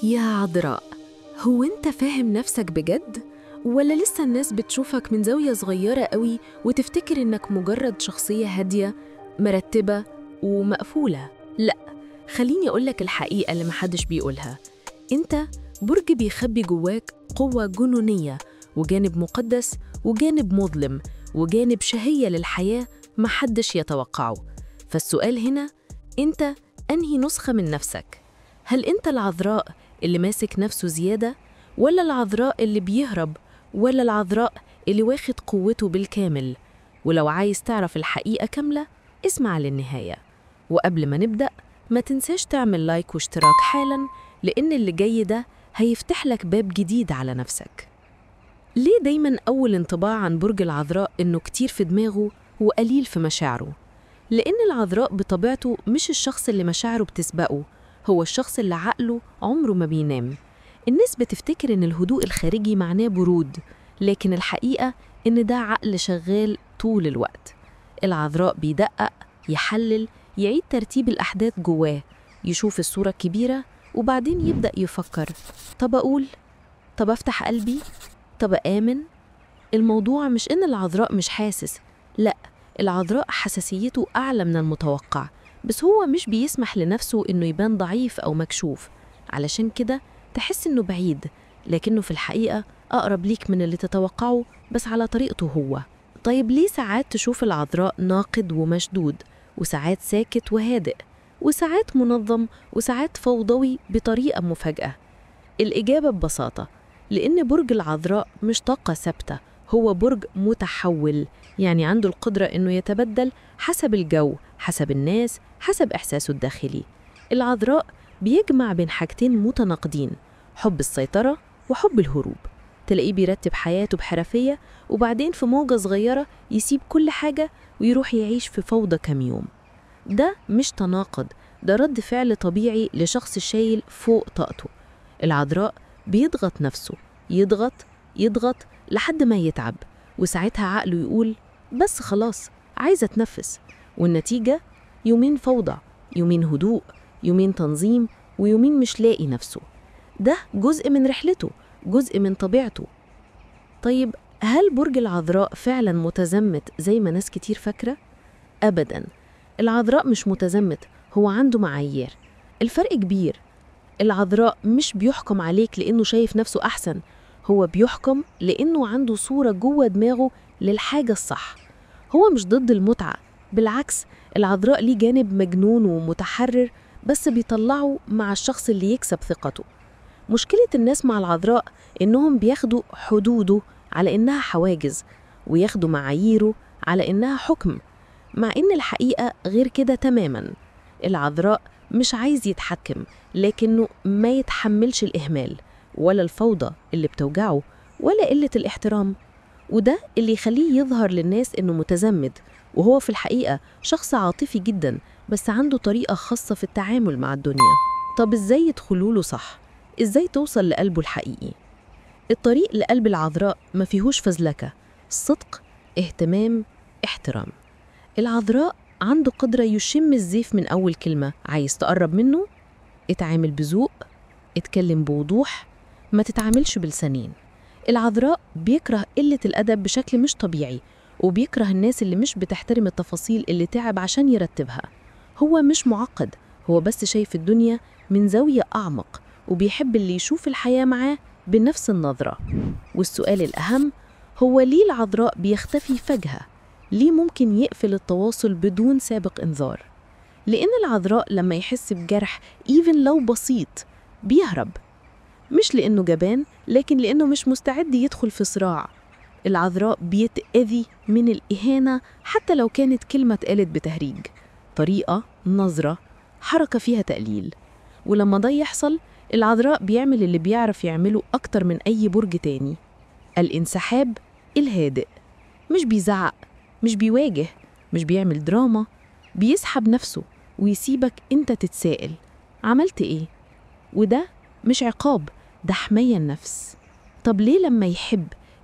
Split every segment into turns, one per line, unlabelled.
يا عذراء، هو أنت فاهم نفسك بجد؟ ولا لسه الناس بتشوفك من زاوية صغيرة قوي وتفتكر إنك مجرد شخصية هادية مرتبة ومقفولة؟ لأ، خليني أقولك الحقيقة اللي محدش بيقولها. أنت برج بيخبي جواك قوة جنونية، وجانب مقدس، وجانب مظلم، وجانب شهية للحياة محدش يتوقعه. فالسؤال هنا، أنت أنهي نسخة من نفسك؟ هل أنت العذراء اللي ماسك نفسه زيادة، ولا العذراء اللي بيهرب، ولا العذراء اللي واخد قوته بالكامل؟ ولو عايز تعرف الحقيقة كاملة اسمع للنهاية. وقبل ما نبدأ ما تنساش تعمل لايك واشتراك حالاً، لأن اللي جاي ده هيفتح لك باب جديد على نفسك. ليه دايماً أول انطباع عن برج العذراء إنه كتير في دماغه وقليل في مشاعره؟ لأن العذراء بطبيعته مش الشخص اللي مشاعره بتسبقه، هو الشخص اللي عقله عمره ما بينام. الناس بتفتكر إن الهدوء الخارجي معناه برود، لكن الحقيقة إن ده عقل شغال طول الوقت. العذراء بيدقق، يحلل، يعيد ترتيب الأحداث جواه، يشوف الصورة الكبيرة وبعدين يبدأ يفكر: طب أقول؟ طب أفتح قلبي؟ طب آمن؟ الموضوع مش إن العذراء مش حاسس، لأ، العذراء حساسيته أعلى من المتوقع، بس هو مش بيسمح لنفسه إنه يبان ضعيف أو مكشوف. علشان كده تحس إنه بعيد، لكنه في الحقيقة أقرب ليك من اللي تتوقعه، بس على طريقته هو. طيب ليه ساعات تشوف العذراء ناقد ومشدود، وساعات ساكت وهادئ، وساعات منظم، وساعات فوضوي بطريقة مفاجئة؟ الإجابة ببساطة: لأن برج العذراء مش طاقة ثابتة، هو برج متحول، يعني عنده القدرة إنه يتبدل حسب الجو، حسب الناس، حسب إحساسه الداخلي. العذراء بيجمع بين حاجتين متناقضين: حب السيطرة وحب الهروب. تلاقيه بيرتب حياته بحرفية، وبعدين في موجة صغيرة يسيب كل حاجة ويروح يعيش في فوضى كام يوم. ده مش تناقض، ده رد فعل طبيعي لشخص شايل فوق طاقته. العذراء بيضغط نفسه، يضغط يضغط لحد ما يتعب، وساعتها عقله يقول: بس خلاص، عايزة أتنفس. والنتيجة يومين فوضى، يومين هدوء، يومين تنظيم، ويومين مش لاقي نفسه. ده جزء من رحلته، جزء من طبيعته. طيب هل برج العذراء فعلا متزمت زي ما ناس كتير فاكرة؟ أبداً، العذراء مش متزمت، هو عنده معايير. الفرق كبير. العذراء مش بيحكم عليك لأنه شايف نفسه أحسن، هو بيحكم لأنه عنده صورة جوه دماغه للحاجة الصح. هو مش ضد المتعة، بالعكس، العذراء ليه جانب مجنون ومتحرر، بس بيطلعه مع الشخص اللي يكسب ثقته. مشكلة الناس مع العذراء إنهم بياخدوا حدوده على إنها حواجز، وياخدوا معاييره على إنها حكم، مع إن الحقيقة غير كده تماماً. العذراء مش عايز يتحكم، لكنه ما يتحملش الإهمال، ولا الفوضى اللي بتوجعه، ولا قلة الاحترام. وده اللي يخليه يظهر للناس إنه متزمت، وهو في الحقيقة شخص عاطفي جداً، بس عنده طريقة خاصة في التعامل مع الدنيا. طب إزاي يدخلوا له صح؟ إزاي توصل لقلبه الحقيقي؟ الطريق لقلب العذراء ما فيهوش فزلكة، صدق، اهتمام، احترام. العذراء عنده قدرة يشم الزيف من أول كلمة. عايز تقرب منه؟ اتعامل بذوق، اتكلم بوضوح، ما تتعاملش بلسانين. العذراء بيكره قلة الأدب بشكل مش طبيعي، وبيكره الناس اللي مش بتحترم التفاصيل اللي تعب عشان يرتبها. هو مش معقد، هو بس شايف الدنيا من زاوية أعمق، وبيحب اللي يشوف الحياة معاه بنفس النظرة. والسؤال الأهم هو: ليه العذراء بيختفي فجأة؟ ليه ممكن يقفل التواصل بدون سابق إنذار؟ لأن العذراء لما يحس بجرح even لو بسيط بيهرب، مش لأنه جبان، لكن لأنه مش مستعد يدخل في صراع. العذراء بيتأذي من الإهانة حتى لو كانت كلمة اتقالت بتهريج، طريقة، نظرة، حركة فيها تقليل. ولما ده يحصل، العذراء بيعمل اللي بيعرف يعمله أكتر من أي برج تاني: الانسحاب الهادئ. مش بيزعق، مش بيواجه، مش بيعمل دراما، بيسحب نفسه ويسيبك أنت تتسائل: عملت إيه؟ وده مش عقاب، ده حماية النفس. طب ليه لما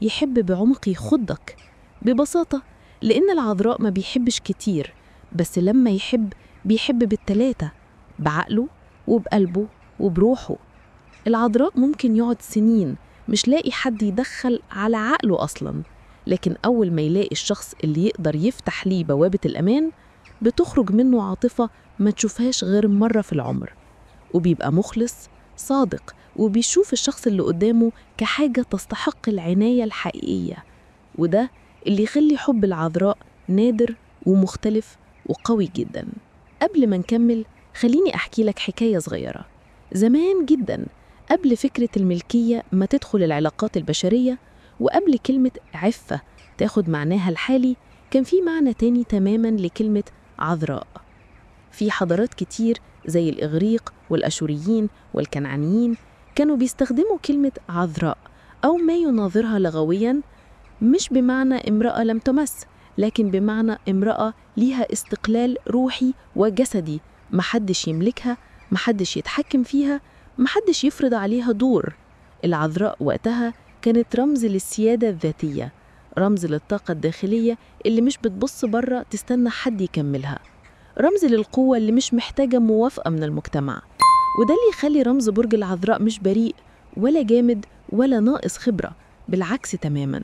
يحب بعمق يخضك؟ ببساطة لأن العذراء ما بيحبش كتير، بس لما يحب بيحب بالتلاتة، بعقله وبقلبه وبروحه. العذراء ممكن يقعد سنين مش لاقي حد يدخل على عقله أصلاً، لكن أول ما يلاقي الشخص اللي يقدر يفتح ليه بوابة الأمان بتخرج منه عاطفة ما تشوفهاش غير مرة في العمر، وبيبقى مخلص صادق وبيشوف الشخص اللي قدامه كحاجة تستحق العناية الحقيقية. وده اللي يخلي حب العذراء نادر ومختلف وقوي جدا. قبل ما نكمل خليني أحكي لك حكاية صغيرة. زمان جدا قبل فكرة الملكية ما تدخل العلاقات البشرية، وقبل كلمة عفة تاخد معناها الحالي، كان في معنى تاني تماماً لكلمة عذراء. في حضارات كتير زي الإغريق والأشوريين والكنعانيين كانوا بيستخدموا كلمة عذراء أو ما يناظرها لغوياً، مش بمعنى امرأة لم تمس، لكن بمعنى امرأة ليها استقلال روحي وجسدي، محدش يملكها، محدش يتحكم فيها، محدش يفرض عليها دور. العذراء وقتها كانت رمز للسيادة الذاتية، رمز للطاقة الداخلية اللي مش بتبص بره تستنى حد يكملها، رمز للقوة اللي مش محتاجة موافقة من المجتمع. وده اللي يخلي رمز برج العذراء مش بريء ولا جامد ولا ناقص خبرة، بالعكس تماماً،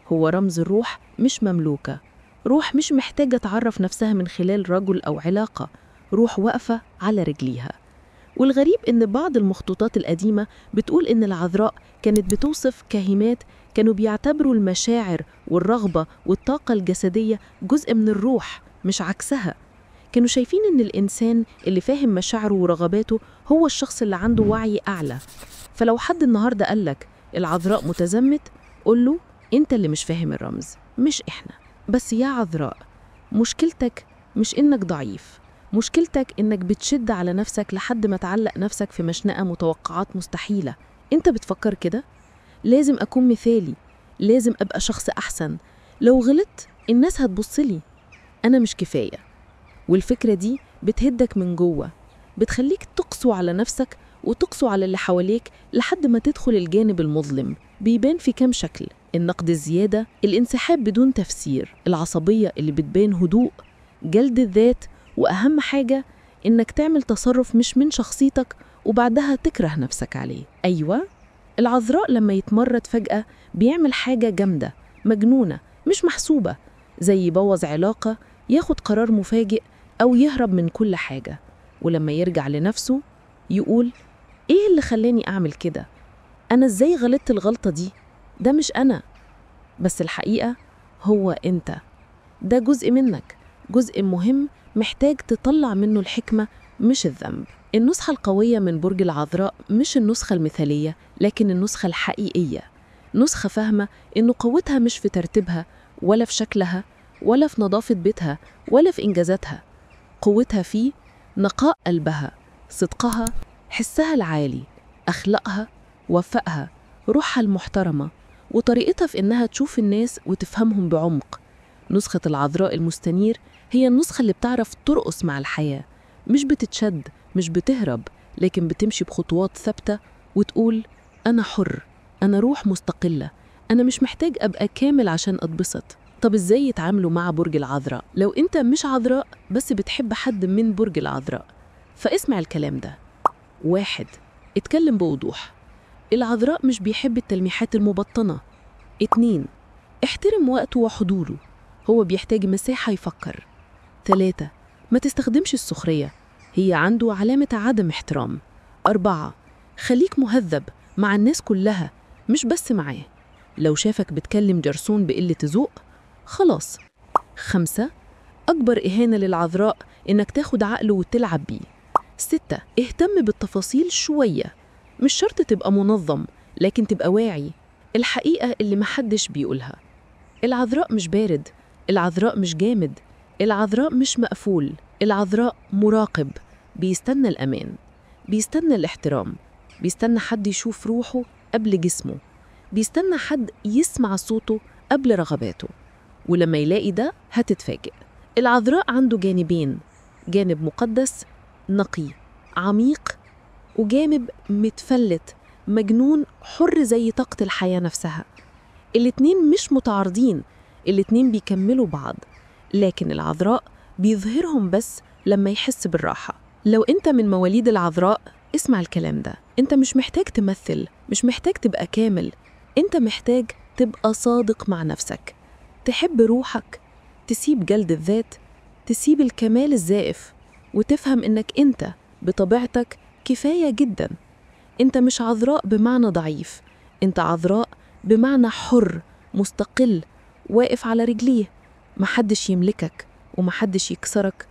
هو رمز الروح مش مملوكة، روح مش محتاجة تعرف نفسها من خلال رجل أو علاقة، روح واقفة على رجليها. والغريب إن بعض المخطوطات القديمة بتقول إن العذراء كانت بتوصف كاهنات كانوا بيعتبروا المشاعر والرغبة والطاقة الجسدية جزء من الروح مش عكسها. كانوا شايفين إن الإنسان اللي فاهم مشاعره ورغباته هو الشخص اللي عنده وعي أعلى. فلو حد النهاردة قالك العذراء متزمت، قوله أنت اللي مش فاهم الرمز، مش إحنا. بس يا عذراء، مشكلتك مش إنك ضعيف، مشكلتك إنك بتشد على نفسك لحد ما تعلق نفسك في مشنقة متوقعات مستحيلة. أنت بتفكر كده؟ لازم أكون مثالي، لازم أبقى شخص أحسن، لو غلطت الناس هتبصلي، أنا مش كفاية. والفكرة دي بتهدك من جوه، بتخليك تقسو على نفسك وتقسو على اللي حواليك لحد ما تدخل الجانب المظلم. بيبان في كام شكل: النقد الزيادة، الانسحاب بدون تفسير، العصبية اللي بتبان هدوء، جلد الذات، وأهم حاجة إنك تعمل تصرف مش من شخصيتك وبعدها تكره نفسك عليه. أيوة، العذراء لما يتمرد فجأة بيعمل حاجة جامدة مجنونة مش محسوبة، زي يبوظ علاقة، ياخد قرار مفاجئ، أو يهرب من كل حاجة. ولما يرجع لنفسه يقول إيه اللي خلاني أعمل كده؟ أنا إزاي غلطت الغلطة دي؟ ده مش أنا. بس الحقيقة هو أنت، ده جزء منك، جزء مهم محتاج تطلع منه الحكمة مش الذنب. النسخة القوية من برج العذراء مش النسخة المثالية، لكن النسخة الحقيقية، نسخة فاهمة إنه قوتها مش في ترتيبها ولا في شكلها ولا في نظافة بيتها ولا في إنجازاتها، قوتها في نقاء قلبها، صدقها، حسها العالي، أخلاقها، وفائها، روحها المحترمة، وطريقتها في إنها تشوف الناس وتفهمهم بعمق. نسخة العذراء المستنير هي النسخة اللي بتعرف ترقص مع الحياة، مش بتتشد، مش بتهرب، لكن بتمشي بخطوات ثابتة وتقول أنا حر، أنا روح مستقلة، أنا مش محتاج أبقى كامل عشان أتبسط. طب إزاي يتعاملوا مع برج العذراء؟ لو أنت مش عذراء بس بتحب حد من برج العذراء، فاسمع الكلام ده. 1. اتكلم بوضوح، العذراء مش بيحب التلميحات المبطنة. 2. احترم وقته وحضوره، هو بيحتاج مساحة يفكر. 3. ما تستخدمش السخرية، هي عنده علامة عدم احترام. 4. خليك مهذب مع الناس كلها مش بس معاه، لو شافك بتكلم جرسون بقلة ذوق خلاص. 5. أكبر إهانة للعذراء إنك تاخد عقله وتلعب بيه. 6. اهتم بالتفاصيل شوية، مش شرط تبقى منظم، لكن تبقى واعي. الحقيقة اللي محدش بيقولها، العذراء مش بارد، العذراء مش جامد، العذراء مش مقفول، العذراء مراقب، بيستنى الأمان، بيستنى الاحترام، بيستنى حد يشوف روحه قبل جسمه، بيستنى حد يسمع صوته قبل رغباته. ولما يلاقي ده هتتفاجئ. العذراء عنده جانبين، جانب مقدس نقي عميق، وجانب متفلت مجنون حر زي طاقة الحياة نفسها. الاتنين مش متعارضين، الاتنين بيكملوا بعض، لكن العذراء بيظهرهم بس لما يحس بالراحة. لو انت من مواليد العذراء اسمع الكلام ده، انت مش محتاج تمثل، مش محتاج تبقى كامل، انت محتاج تبقى صادق مع نفسك، تحب روحك، تسيب جلد الذات، تسيب الكمال الزائف، وتفهم انك انت بطبيعتك كفاية جدا. انت مش عذراء بمعنى ضعيف، انت عذراء بمعنى حر، مستقل، واقف على رجليه، محدش يملكك ومحدش يكسرك